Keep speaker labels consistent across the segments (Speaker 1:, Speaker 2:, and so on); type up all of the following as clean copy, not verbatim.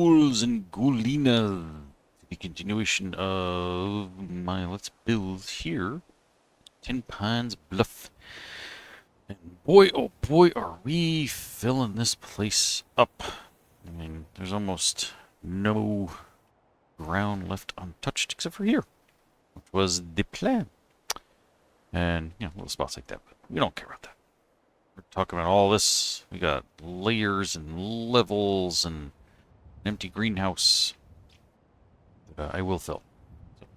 Speaker 1: ghouls and ghoulinas. The continuation of my Let's Build here. Tenpines Bluff. And boy, oh boy, are we filling this place up. I mean, there's almost no ground left untouched except for here, which was the plan. And, you know, little spots like that, but we don't care about that. We're talking about all this. We got layers and levels and an empty greenhouse that I will fill. So,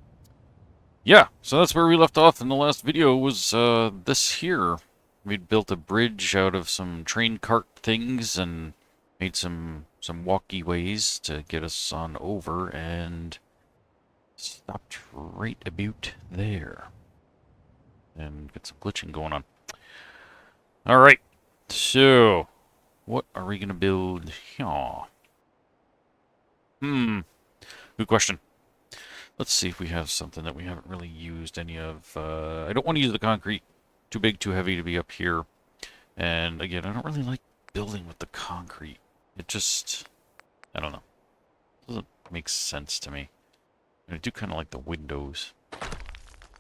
Speaker 1: yeah, so that's where we left off in the last video was this here. We'd built a bridge out of some train cart things and made some walkways to get us on over and stopped right about there. And get some glitching going on. Alright, so what are we going to build here? Good question. Let's see if we have something that we haven't really used any of. I don't want to use the concrete. Too big, too heavy to be up here. And again, I don't really like building with the concrete. It just, I don't know. Doesn't make sense to me. And I do kind of like the windows.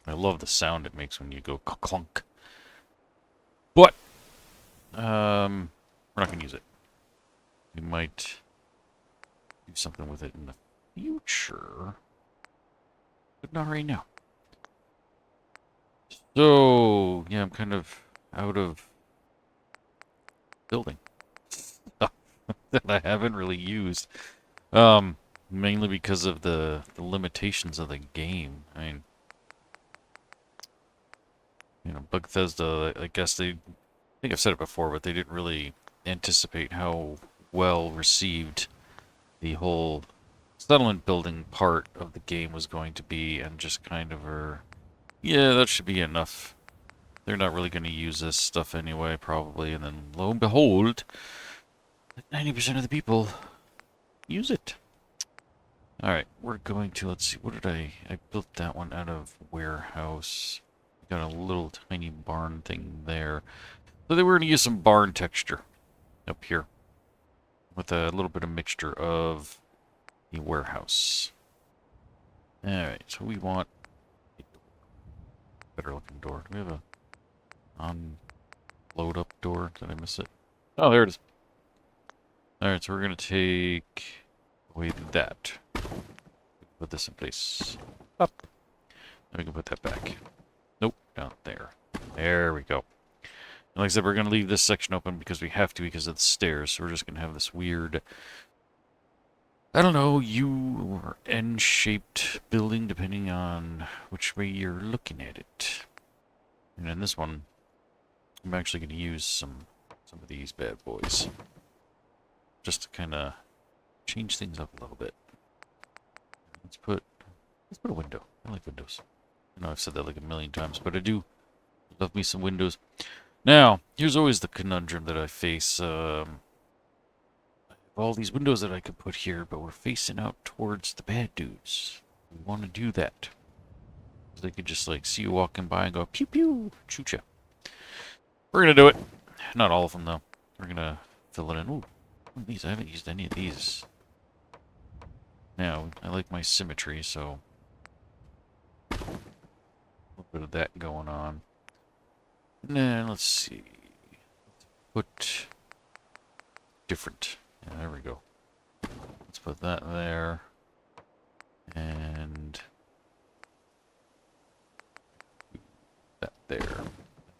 Speaker 1: I love the sound it makes when you go clunk. But, we're not going to use it. We might do something with it in the future. But not right now. So, yeah, I'm kind of out of building stuff that I haven't really used. Mainly because of the limitations of the game. I mean, you know, Bethesda, I guess I think I've said it before, but they didn't really anticipate how well received the whole settlement building part of the game was going to be, and just kind of yeah, that should be enough. They're not really going to use this stuff anyway, probably, and then lo and behold, 90% of the people use it. Alright, we're going to, let's see, what did I built that one out of warehouse. Got a little tiny barn thing there. So they were going to use some barn texture up here with a little bit of mixture of the warehouse. Alright, so we want a better looking door. Do we have a on-load up door? Did I miss it? Oh, there it is. Alright, so we're going to take away that. Put this in place. Up. Then we can put that back. Nope, down there. There we go. And like I said, we're going to leave this section open because we have to because of the stairs. So we're just going to have this weird, I don't know, U or N-shaped building depending on which way you're looking at it. And in this one, I'm actually going to use some of these bad boys. Just to kind of change things up a little bit. Let's put a window. I like windows. I know I've said that like a million times, but I do love me some windows. Now, here's always the conundrum that I face. I have all these windows that I could put here, but we're facing out towards the bad dudes. We want to do that. So they could just like see you walking by and go pew pew, shoot ya. We're gonna do it. Not all of them though. We're gonna fill it in. Ooh, these I haven't used any of these. Now, I like my symmetry, so a little bit of that going on. And then, let's see. Put different. Yeah, there we go. Let's put that there. And that there.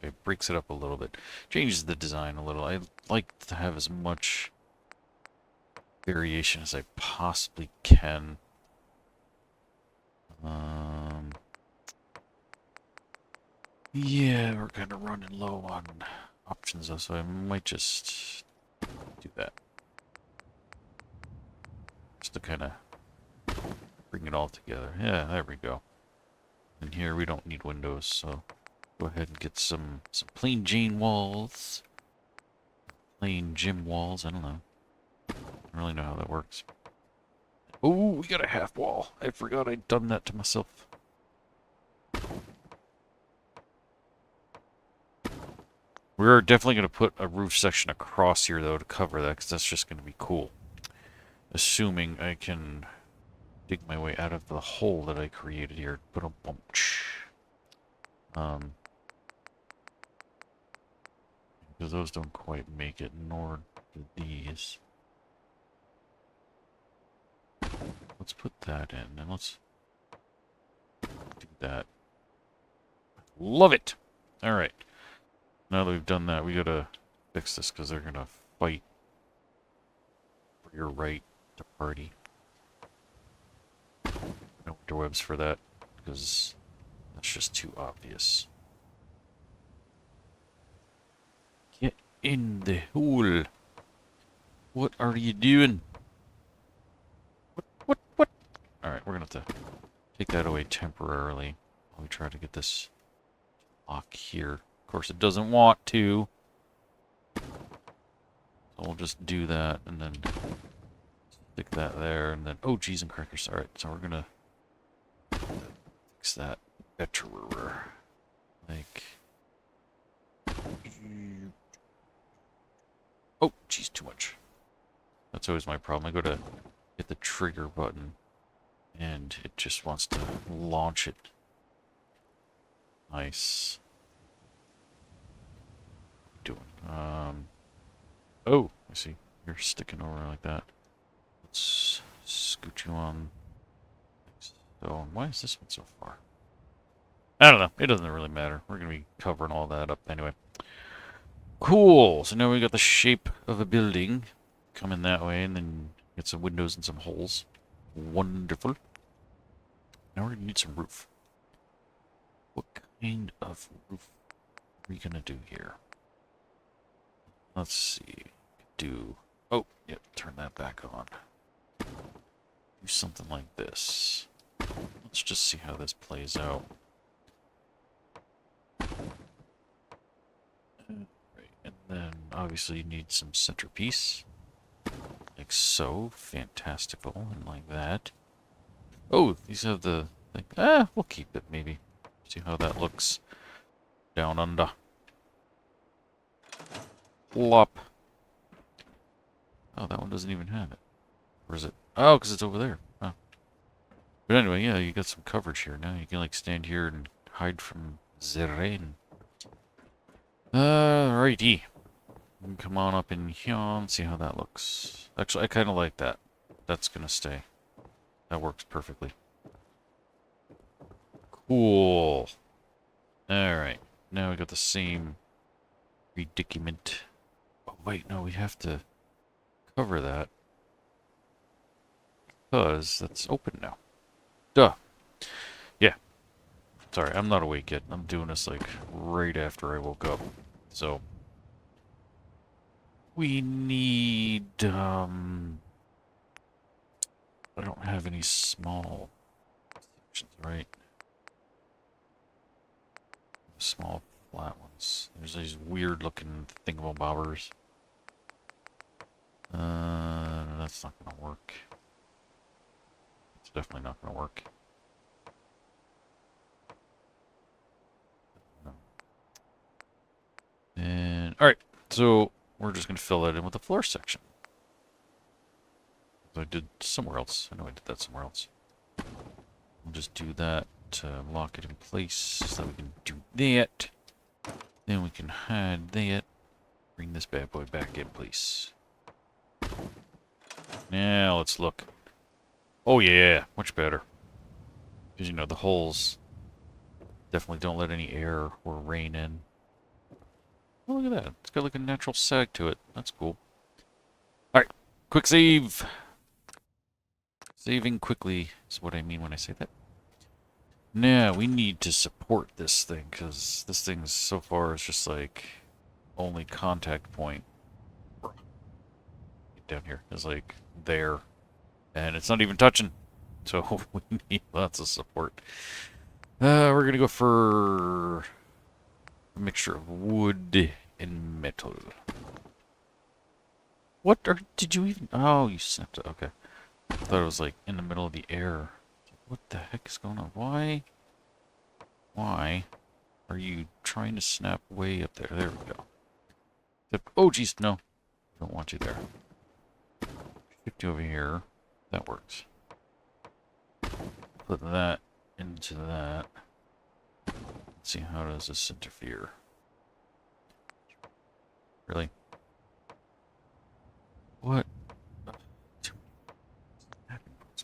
Speaker 1: Okay, breaks it up a little bit. Changes the design a little. I like to have as much variation as I possibly can. Yeah, we're kind of running low on options though, so I might just do that. Just to kind of bring it all together. Yeah, there we go. And here we don't need windows, so go ahead and get some plain Jane walls. Plain gym walls, I don't know. I don't really know how that works. Oh, we got a half wall. I forgot I'd done that to myself. We're definitely going to put a roof section across here, though, to cover that, because that's just going to be cool. assuming I can dig my way out of the hole that I created here. Because those don't quite make it, nor do these. Let's put that in, and let's do that. Love it! Alright. Now that we've done that, we gotta fix this, because they're gonna fight for your right to party. No interwebs for that, because that's just too obvious. Get in the hole. What are you doing? What? Alright, we're gonna have to take that away temporarily while we try to get this lock here. Of course, it doesn't want to. So we'll just do that and then stick that there and then... Oh, cheese and crackers. Alright, so we're gonna fix that better. Like... Oh, geez, too much. That's always my problem. I go to hit the trigger button, and it just wants to launch it. Nice. What are you doing? Oh, I see. You're sticking over like that. Let's scoot you on. So, why is this one so far? I don't know. It doesn't really matter. We're going to be covering all that up anyway. Cool. So now we got the shape of a building coming that way, and then get some windows and some holes. Wonderful. Now we're going to need some roof. What kind of roof are we going to do here? Let's see. Do... Oh, yep, turn that back on. Do something like this. Let's just see how this plays out. Right, and then obviously you need some centerpiece. Like so. Fantastical, and like that. Oh, these have the thing. We'll keep it maybe. See how that looks down under. Plop. Oh, that one doesn't even have it. Where is it? Oh, because it's over there. Oh. But anyway, yeah, you got some coverage here now. You can like stand here and hide from the rain. Alrighty. Come on up in here and see how that looks. Actually, I kind of like that. That's gonna stay. That works perfectly. Cool. Alright. Now we got the same predicament. Oh, wait, no, we have to cover that. Because that's open now. Duh. Yeah. Sorry, I'm not awake yet. I'm doing this, like, right after I woke up. So... we need, I don't have any small sections, right? Small, flat ones. There's these weird-looking thingamabobbers. That's not gonna work. It's definitely not gonna work. No. And, alright, so we're just gonna fill that in with the floor section. I did somewhere else. I know I did that somewhere else. We'll just do that to lock it in place so that we can do that. Then we can hide that. Bring this bad boy back in place. Now let's look. Oh yeah, much better. Because you know, the holes definitely don't let any air or rain in. Oh, look at that. It's got like a natural sag to it. That's cool. Alright, quick save. Saving quickly is what I mean when I say that. Now, we need to support this thing, because this thing so far is just like only contact point. Down here is like there. And it's not even touching. So we need lots of support. We're going to go for a mixture of wood and metal. What did you even... Oh, you snapped it. Okay. I thought it was like in the middle of the air. What the heck is going on? Why are you trying to snap way up there? There we go. Oh, jeez, no. Don't want you there. 50 over here. That works. Put that into that. Let's see, how does this interfere? Really? What?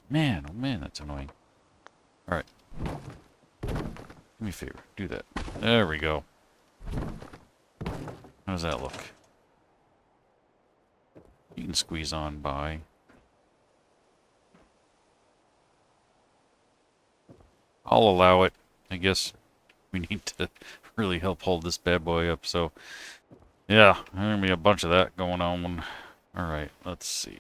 Speaker 1: Man, oh man, that's annoying. Alright. Do me a favor. Do that. There we go. How does that look? You can squeeze on by. I'll allow it. I guess we need to really help hold this bad boy up, so... Yeah, there's gonna be a bunch of that going on. Alright, let's see.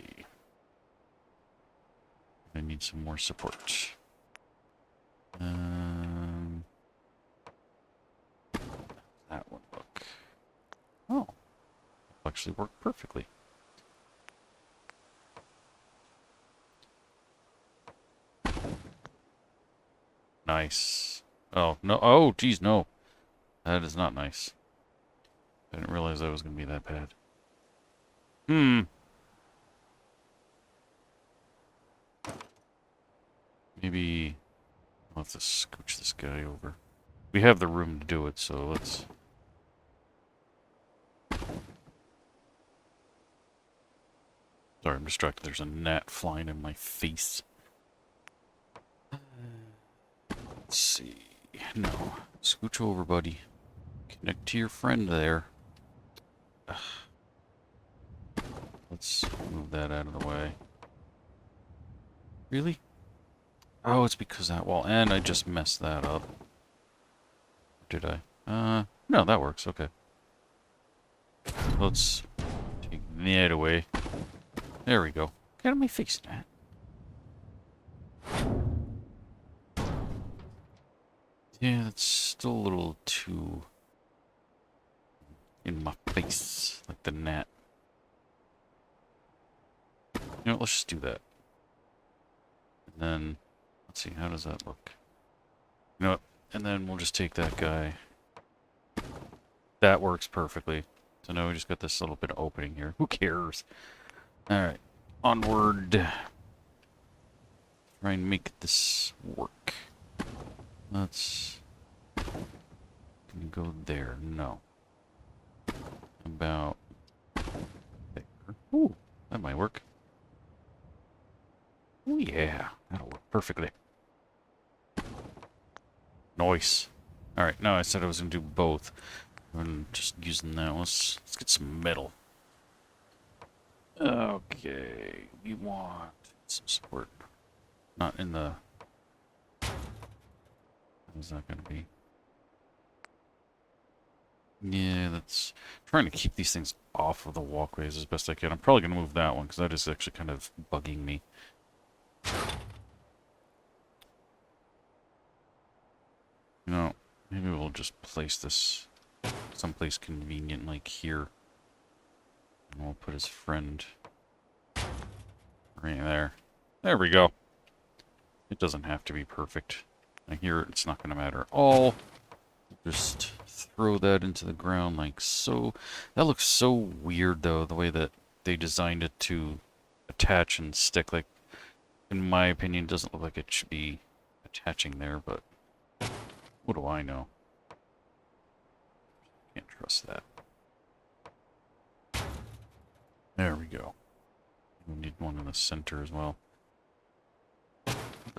Speaker 1: I need some more support. That one look. Oh, actually worked perfectly. Nice. Oh, no. Oh, geez, no. That is not nice. I didn't realize that was going to be that bad. Maybe I'll have to scooch this guy over. We have the room to do it, so let's... Sorry, I'm distracted. There's a gnat flying in my face. Let's see. No. Scooch over, buddy. Connect to your friend there. Ugh. Let's move that out of the way. Really? Oh, it's because that wall. And I just messed that up. Did I? No, that works. Okay. Let's take that away. There we go. Get out of my face, Nat. Yeah, it's still a little too in my face, like the gnat. You know what, let's just do that. And then, let's see, how does that look? You know what, and then we'll just take that guy. That works perfectly. So now we just got this little bit of opening here. Who cares? Alright, onward. Try and make this work. Let's... Can you go there? No. About there. Ooh, that might work. Oh yeah, that'll work perfectly. Nice. Alright, now I said I was going to do both. I'm just using that. Let's get some metal. Okay, we want some support. Not in the... How's that going to be? Yeah, that's... Trying to keep these things off of the walkways as best I can. I'm probably going to move that one, because that is actually kind of bugging me. You know, maybe we'll just place this someplace convenient, like here. And we'll put his friend right there. There we go. It doesn't have to be perfect. I hear it's not going to matter at all. Just throw that into the ground like so. That looks so weird, though, the way that they designed it to attach and stick. Like, in my opinion, it doesn't look like it should be attaching there, but what do I know? Can't trust that. There we go. We need one in the center as well.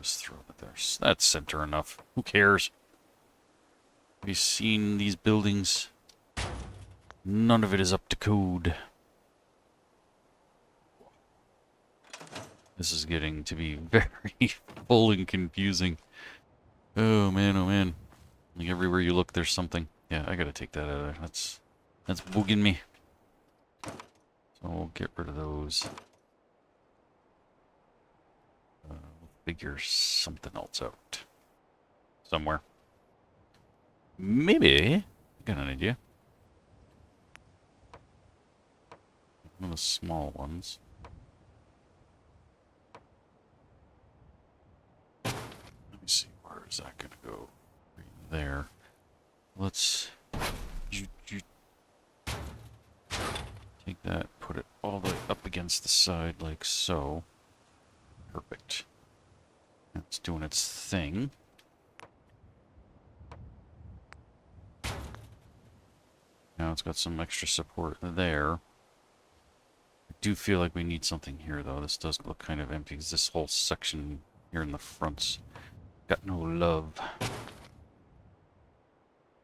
Speaker 1: Just throw that there. That's center enough. Who cares? Have you seen these buildings? None of it is up to code. This is getting to be very full and confusing. Oh man, oh man. Like everywhere you look, there's something. Yeah, I gotta take that out of there. That's booging me. So we'll get rid of those. We'll figure something else out. Somewhere. Maybe. I got an idea. One of the small ones. Let me see, where is that gonna go? Right there. Let's Take that, put it all the way up against the side like so. Perfect. It's doing its thing. Now it's got some extra support there. I do feel like we need something here, though. This does look kind of empty, because this whole section here in the front's got no love.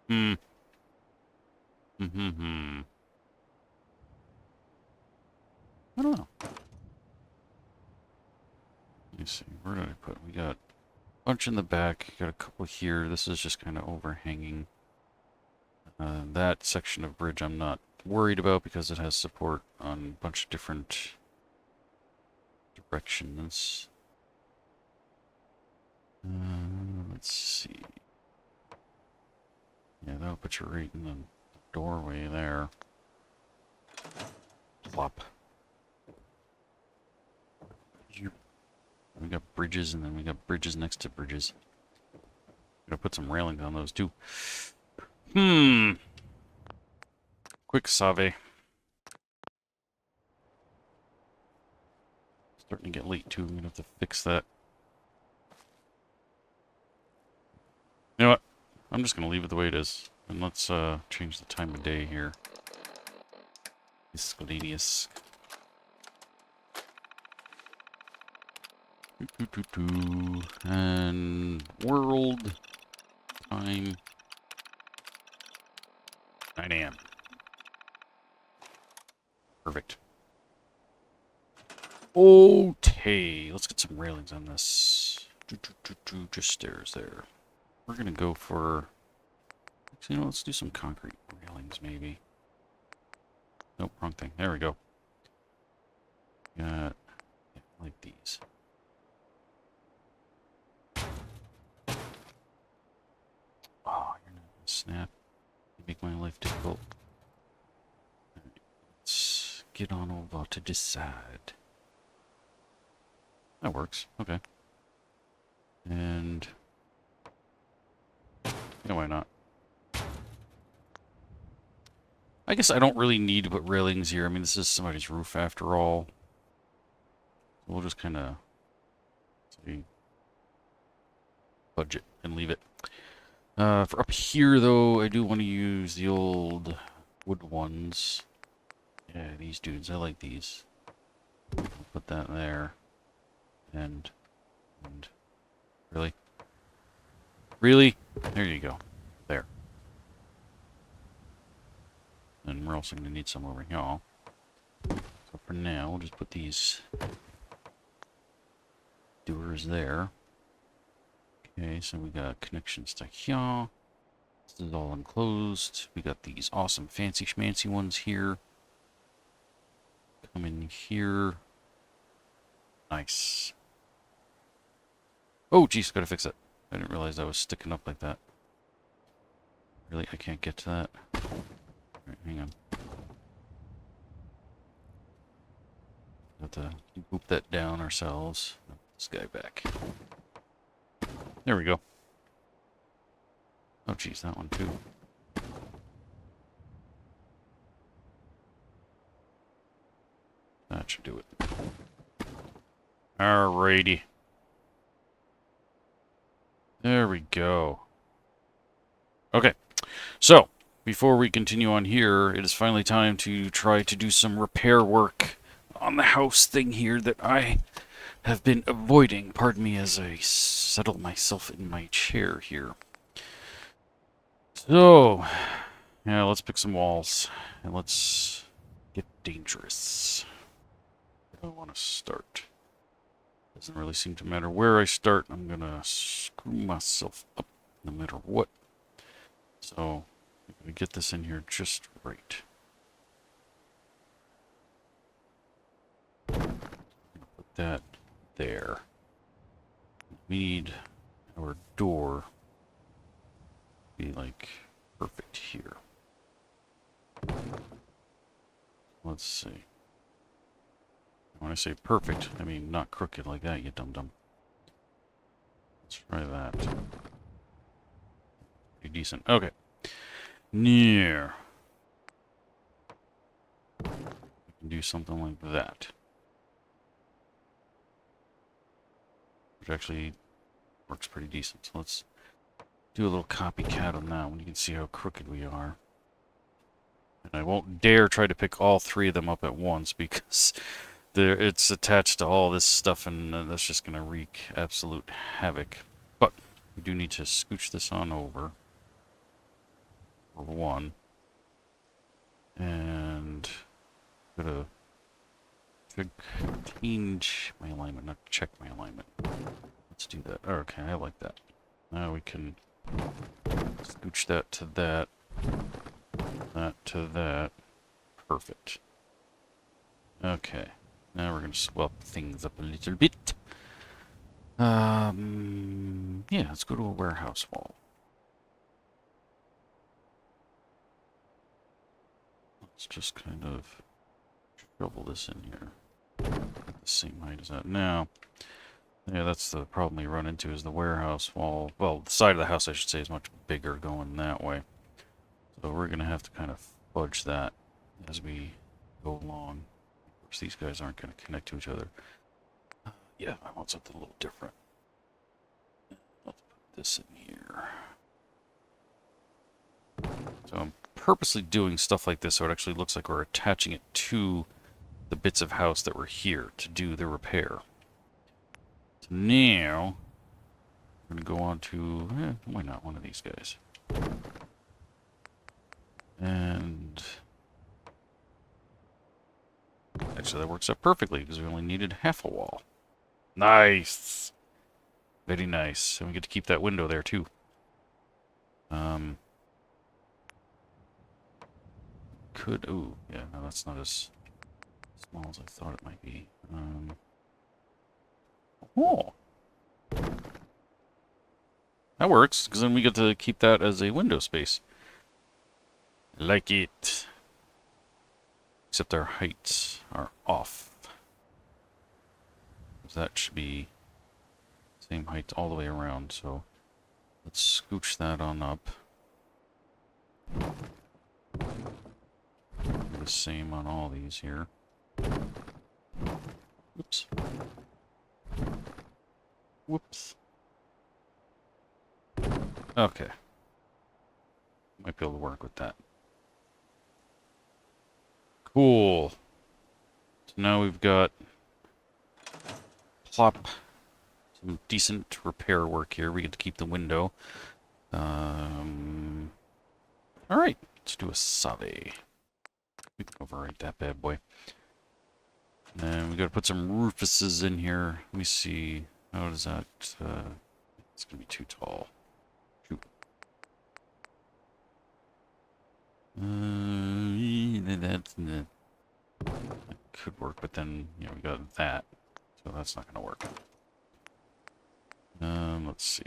Speaker 1: Hmm. Hmm. I don't know. Let me see. Where did I put? We got a bunch in the back. Got a couple here. This is just kind of overhanging. That section of bridge I'm not worried about because it has support on a bunch of different directions. Let's see. Yeah, that'll put you right in the doorway there. Plop. We got bridges, and then we got bridges next to bridges. Gotta put some railings on those too. Quick save. Starting to get late too. I'm gonna have to fix that. You know what? I'm just gonna leave it the way it is. And let's change the time of day here. Miscellaneous. And world time 9 AM. Perfect. Okay, let's get some railings on this. Just stairs there. We're gonna go for. Actually, you know, let's do some concrete railings maybe. Nope, wrong thing. There we go. Got like these. Oh, you're not gonna snap. You make my life difficult. Right, let's get on over to this side. That works. Okay. And yeah, why not? I guess I don't really need to put railings here. I mean, this is somebody's roof after all. We'll just kind of budget and leave it. For up here, though, I do want to use the old wood ones. Yeah, these dudes. I like these. I'll put that there. And really? Really? There you go. There. And we're also going to need some over here. So for now, we'll just put these doors there. Okay, so we got connections to here. This is all enclosed. We got these awesome fancy schmancy ones here. Come in here. Nice. Oh, geez, gotta fix it. I didn't realize I was sticking up like that. Really? I can't get to that? Alright, hang on. Have to boop that down ourselves. Put this guy back. There we go. Oh, geez, that one too. That should do it. Alrighty. There we go. Okay, so before we continue on here, it is finally time to try to do some repair work on the house thing here that I have been avoiding. Pardon me as I settle myself in my chair here. So, yeah, let's pick some walls and let's get dangerous. Where do I want to start? Doesn't really seem to matter where I start. I'm gonna screw myself up no matter what. So, I'm gonna get this in here just right. I'm gonna put that there. We need our door to be like perfect here. Let's see. When I say perfect, I mean not crooked like that, you dum-dum. Let's try that. Pretty decent. Okay. Near. do something like that. Which actually works pretty decent. So let's do a little copycat on that one. You can see how crooked we are. And I won't dare try to pick all three of them up at once because it's attached to all this stuff, and that's just going to wreak absolute havoc. But we do need to scooch this on over for one. And I'm going to change my alignment, not check my alignment. Let's do that. Oh, okay, I like that. Now we can scooch that to that. That to that. Perfect. Okay. Now we're going to swap things up a little bit. Yeah, let's go to a warehouse wall. Let's just kind of shovel this in here. At the same height as that. Now, yeah, that's the problem we run into is the warehouse wall. Well, the side of the house, I should say, is much bigger going that way. So we're going to have to kind of fudge that as we go along. Of course, these guys aren't going to connect to each other. Yeah, I want something a little different. Let's put this in here. So I'm purposely doing stuff like this so it actually looks like we're attaching it to the bits of house that were here to do the repair. So now, we're going to go on to, why not one of these guys? And actually, that works out perfectly because we only needed half a wall. Nice! Very nice. And we get to keep that window there, too. Ooh, yeah, no, that's not as small as I thought it might be. Oh! That works, because then we get to keep that as a window space. Like it. Except our heights are off. That should be same height all the way around, so let's scooch that on up. Do the same on all these here. Oops. Whoops. Okay. Might be able to work with that. Cool. So now we've got plop some decent repair work here. We get to keep the window. Alright, let's do a S.C.R.A.P. We can overwrite that bad boy. And we gotta put some roofuses in here. Let me see. How does that it's gonna be too tall. Shoot. That could work, but then, you know, we got that. So that's not gonna work. Let's see.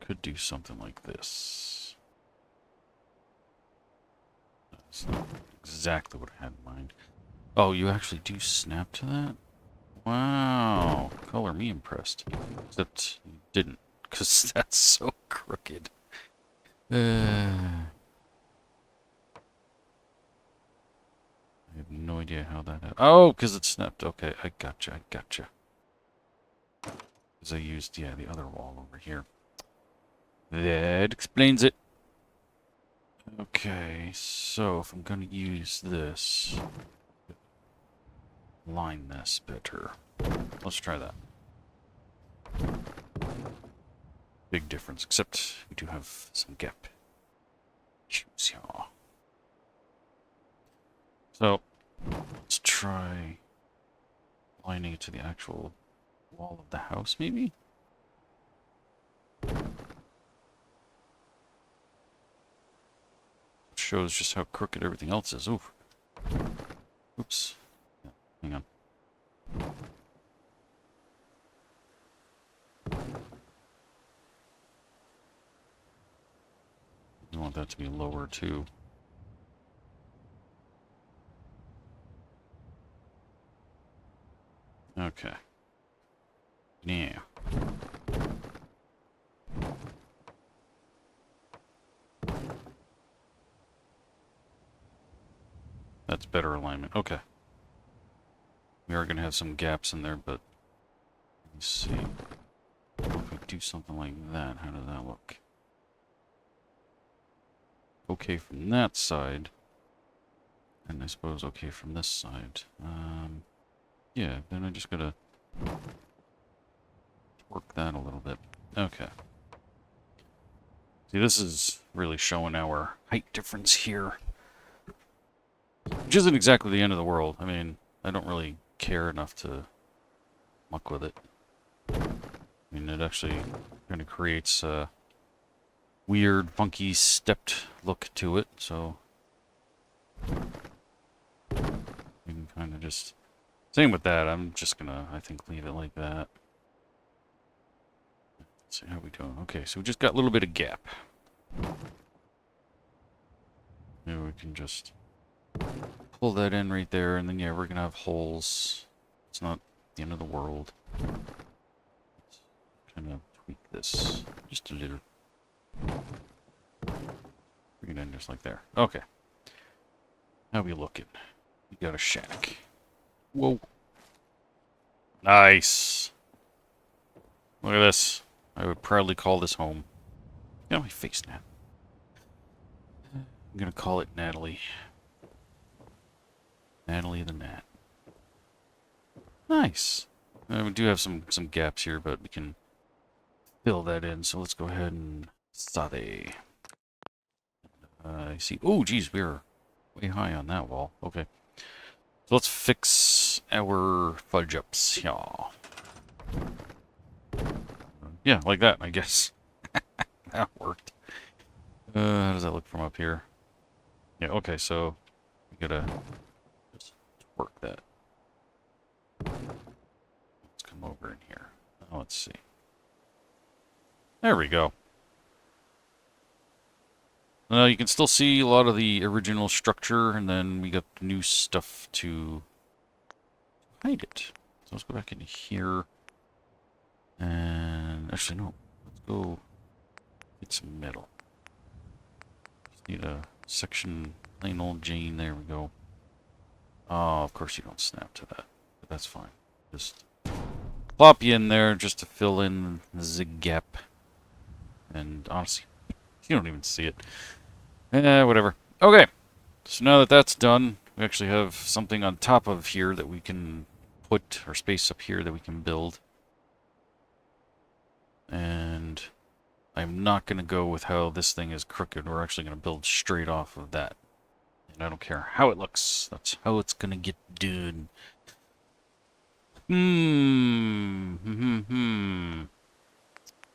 Speaker 1: Could do something like this. That's not exactly what I had in mind. Oh, you actually do snap to that? Wow. Color me impressed. Except you didn't, because that's so crooked. I have no idea how that happened. Oh, because it snapped. Okay, I gotcha, I gotcha. Because I used, yeah, the other wall over here. That explains it. Okay, so if I'm going to use this, line this better. Let's try that. Big difference, except we do have some gap. So, let's try lining it to the actual wall of the house, maybe? Shows just how crooked everything else is. Oof. Oops. Yeah, hang on. I want that to be lower too. Okay. Yeah. That's better alignment. Okay. We are going to have some gaps in there, but let me see. If we do something like that, how does that look? Okay from that side. And I suppose okay from this side. Yeah, then I just gotta work that a little bit. Okay. See, this is really showing our height difference here. Which isn't exactly the end of the world. I mean, I don't really care enough to muck with it. I mean, it actually kind of creates a weird, funky, stepped look to it, so you can kind of just... Same with that, I'm just gonna, I think, leave it like that. Let's see how we doing. Okay, so we just got a little bit of gap. Maybe we can just pull that in right there, and then yeah, we're gonna have holes. It's not the end of the world. Let's kind of tweak this just a little. Bring it in just like there. Okay. How we looking? We got a shack. Whoa. Nice. Look at this. I would proudly call this home. Get on my face, Nat. I'm gonna call it Natalie. Natalie the Nat. Nice. We do have some gaps here, but we can fill that in. So let's go ahead and sade. I see. Oh, geez, we're way high on that wall. Okay. So let's fix our fudge ups. Yeah, like that, I guess. That worked. How does that look from up here? Yeah, okay, so we gotta just work that. Let's come over in here. Now let's see. There we go. You can still see a lot of the original structure, and then we got new stuff to hide it. So let's go back into here. And actually, no. Let's go get some metal. Just need a section, plain old Jane. There we go. Oh, of course you don't snap to that. But that's fine. Just plop you in there just to fill in the gap. And honestly, you don't even see it. Whatever. Okay. So now that that's done, we actually have something on top of here that we can put, or space up here that we can build. And I'm not going to go with how this thing is crooked. We're actually going to build straight off of that. And I don't care how it looks. That's how it's going to get done.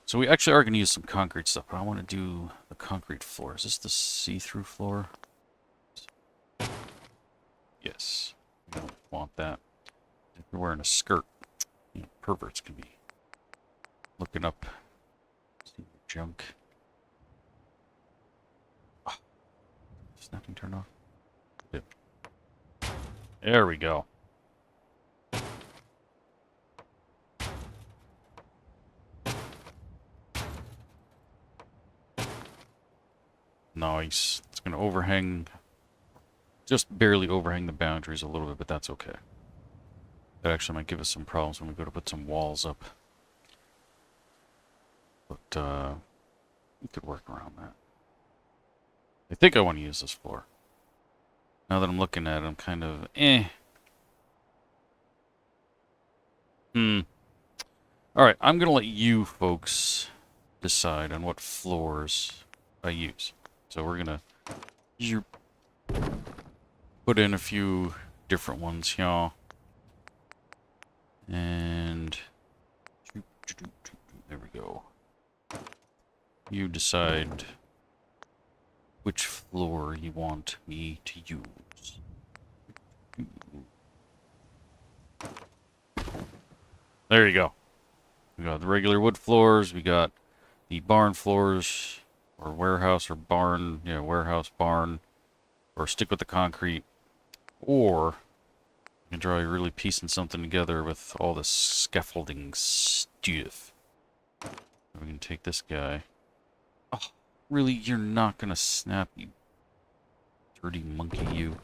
Speaker 1: So we actually are going to use some concrete stuff, but I want to do the concrete floor. Is this the see-through floor? Yes. We don't want that. If you're wearing a skirt, you know, perverts can be looking up, see your junk. Oh, snapping turned off. Yep. There we go. Nice. It's going to overhang, just barely overhang the boundaries a little bit, but that's okay. That actually might give us some problems when we go to put some walls up. But, we could work around that. I think I want to use this floor. Now that I'm looking at it, I'm kind of, Alright, I'm going to let you folks decide on what floors I use. So we're going to put in a few different ones here. And there we go. You decide which floor you want me to use. There you go. We got the regular wood floors, we got the barn floors, or warehouse or barn, yeah, warehouse, barn, or stick with the concrete, or you can try really piecing something together with all this scaffolding stuff. We can take this guy. Oh, really? You're not gonna snap, you dirty monkey, you.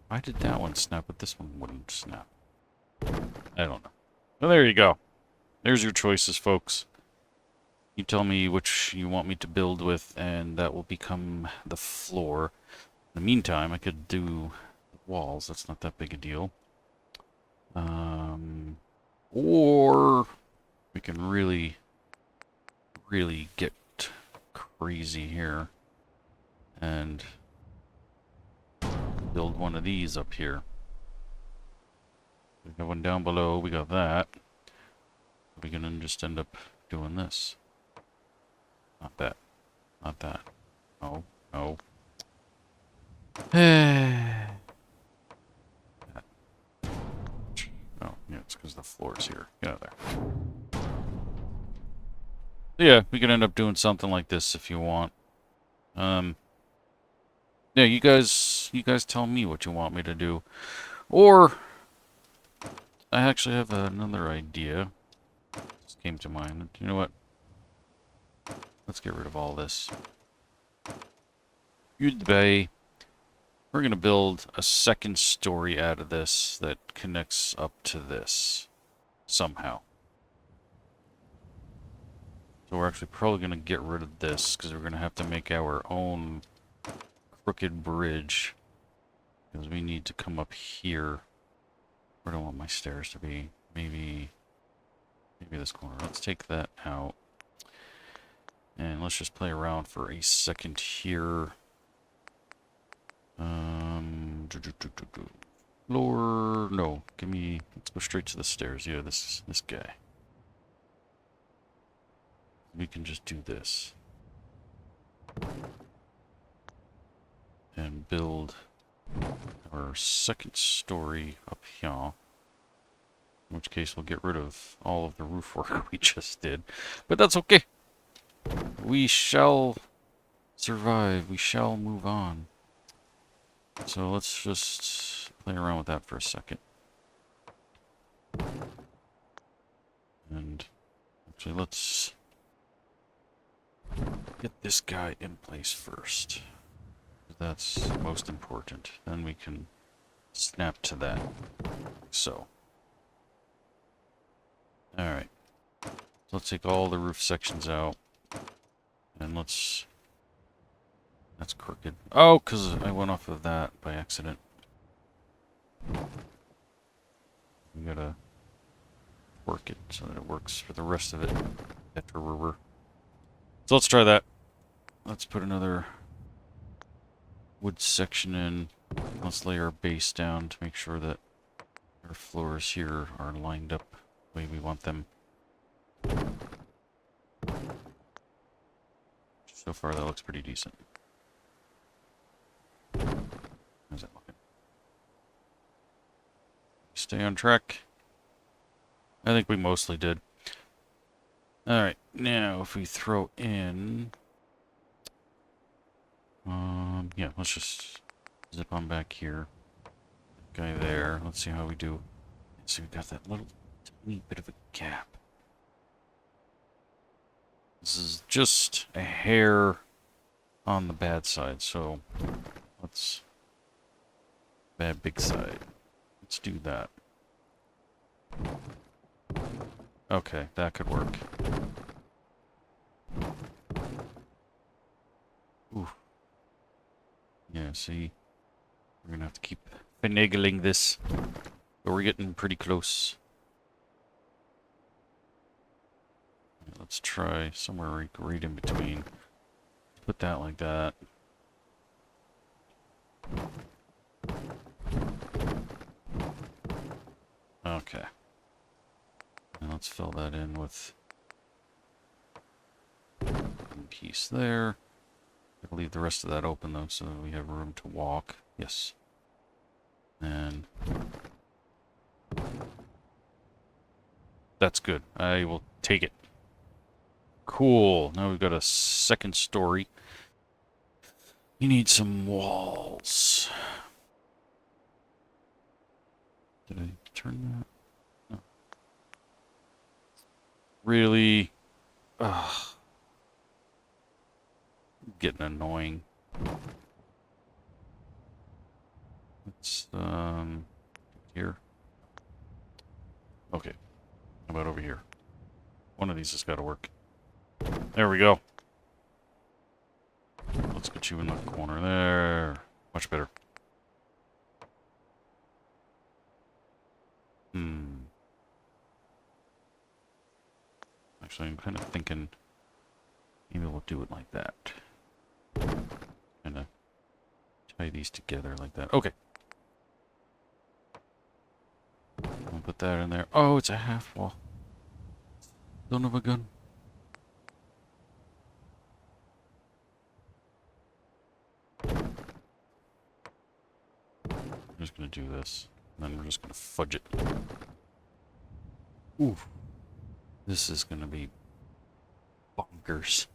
Speaker 1: Why did that one snap, but this one wouldn't snap? I don't know. Well, there you go. There's your choices, folks. You tell me which you want me to build with, and that will become the floor. In the meantime, I could do walls. That's not that big a deal. Or we can really get crazy here and build one of these up here. We got one down below. We got that. We're gonna just end up doing this. Not that. Not that. No. No. Oh, yeah, it's because the floor's here. Get out of there. Yeah, we could end up doing something like this if you want. Yeah, you guys tell me what you want me to do. Or I actually have another idea. Just came to mind. You know what? Let's get rid of all this. Use the bay. We're going to build a second story out of this that connects up to this somehow. So we're actually probably going to get rid of this because we're going to have to make our own crooked bridge. Because we need to come up here. Where do I want my stairs to be? Maybe this corner. Let's take that out. And let's just play around for a second here. Floor, no, give me, let's go straight to the stairs. Yeah, this guy. We can just do this. And build our second story up here. In which case we'll get rid of all of the roof work we just did. But that's okay. We shall survive. We shall move on. So let's just play around with that for a second. And actually, let's get this guy in place first. That's most important. Then we can snap to that. So. Alright. So let's take all the roof sections out. And let's... That's crooked. Oh, because I went off of that by accident. We gotta work it so that it works for the rest of it. So let's try that. Let's put another wood section in. Let's lay our base down to make sure that our floors here are lined up the way we want them. So far that looks pretty decent. How's that looking? Stay on track. I think we mostly did. Alright, now if we throw in... yeah, let's just zip on back here. Guy there. Let's see how we do. So we've got that little tiny bit of a gap. This is just a hair on the bad side, so let's... Bad big side. Let's do that. Okay, that could work. Ooh. Yeah, see? We're gonna have to keep finagling this. But we're getting pretty close. Let's try somewhere right in between. Put that like that. Okay. And let's fill that in with one piece there. I'll leave the rest of that open though so that we have room to walk. Yes. And that's good. I will take it. Cool. Now we've got a second story. You need some walls. Did I turn that? No. Really? Ugh. Getting annoying. It's, here. Okay. How about over here? One of these has got to work. There we go. Let's get you in the corner there. Much better. Actually, I'm kind of thinking maybe we'll do it like that. Kind of tie these together like that. Okay. I'll put that in there. Oh, it's a half wall. Son of a gun. I'm just going to do this. And then we're just going to fudge it. Ooh. This is going to be bonkers.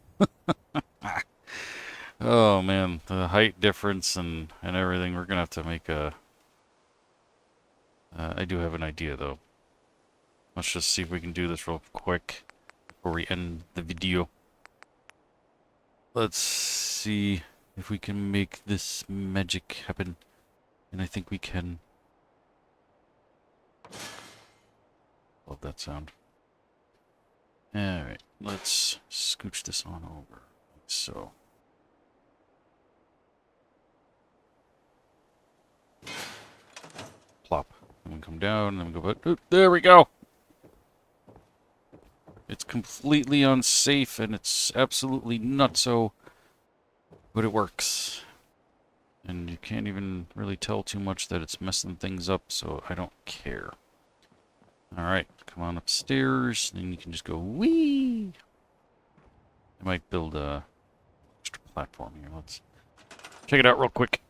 Speaker 1: Oh, man. The height difference and everything. We're going to have to make a... I do have an idea, though. Let's just see if we can do this real quick before we end the video. Let's see if we can make this magic happen. And I think we can. Love that sound. Alright, let's scooch this on over. Like so. Plop. And we come down, and then we go back. There we go! It's completely unsafe, and it's absolutely nutso. But it works. And you can't even really tell too much that it's messing things up, so I don't care. Alright, come on upstairs, and you can just go whee! I might build a extra platform here. Let's check it out real quick.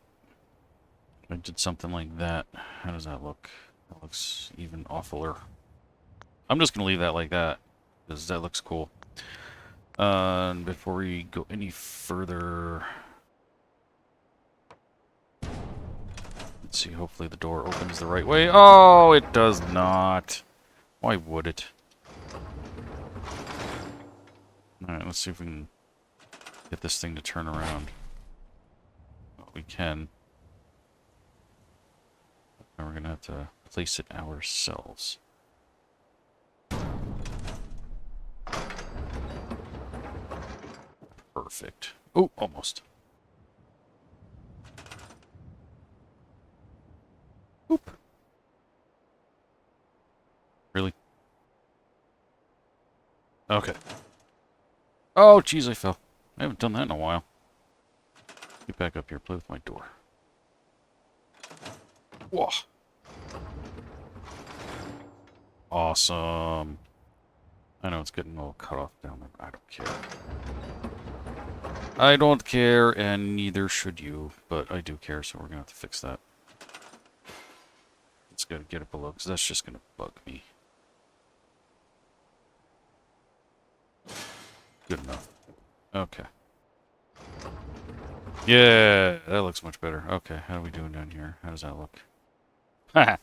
Speaker 1: I did something like that. How does that look? That looks even awfuler. I'm just going to leave that like that, because that looks cool. And before we go any further... Let's see, hopefully the door opens the right way. Oh, it does not. Why would it? Alright, let's see if we can get this thing to turn around. Well, we can. Now we're going to have to place it ourselves. Perfect. Oh, almost. Oop. Really? Okay. Oh, jeez, I fell. I haven't done that in a while. Get back up here, play with my door. Whoa. Awesome. I know it's getting all cut off down there. I don't care. I don't care, and neither should you, but I do care, so we're gonna have to fix that. It's gotta get it below, because that's just gonna bug me. Good enough. Okay. Yeah, that looks much better. Okay, how are we doing down here? How does that look? Haha!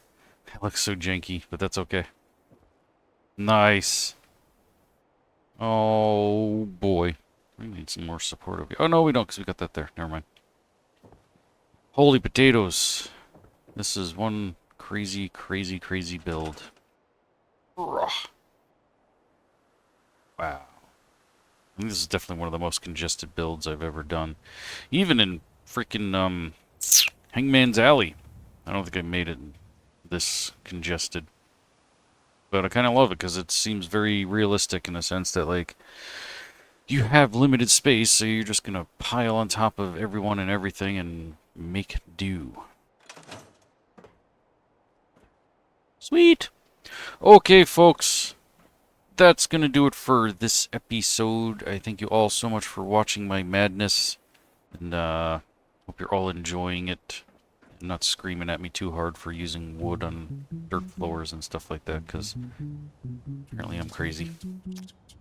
Speaker 1: That looks so janky, but that's okay. Nice. Oh, boy. We need some more support over here. Oh, no, we don't, because we got that there. Never mind. Holy potatoes. This is one crazy, crazy, crazy build. Wow. I think this is definitely one of the most congested builds I've ever done. Even in freaking Hangman's Alley. I don't think I made it this congested. But I kind of love it because it seems very realistic in the sense that, like, you have limited space, so you're just going to pile on top of everyone and everything and make do. Sweet! Okay, folks. That's going to do it for this episode. I thank you all so much for watching my madness. And hope you're all enjoying it. And not screaming at me too hard for using wood on dirt floors and stuff like that, because apparently I'm crazy.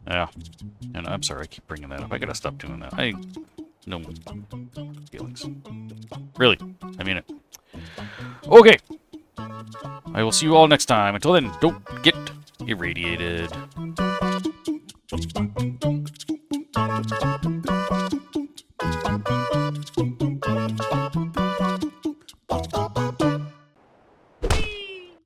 Speaker 1: Yeah. And I'm sorry I keep bringing that up. I gotta stop doing that. No feelings. Really. I mean it. Okay. I will see you all next time. Until then, don't get irradiated.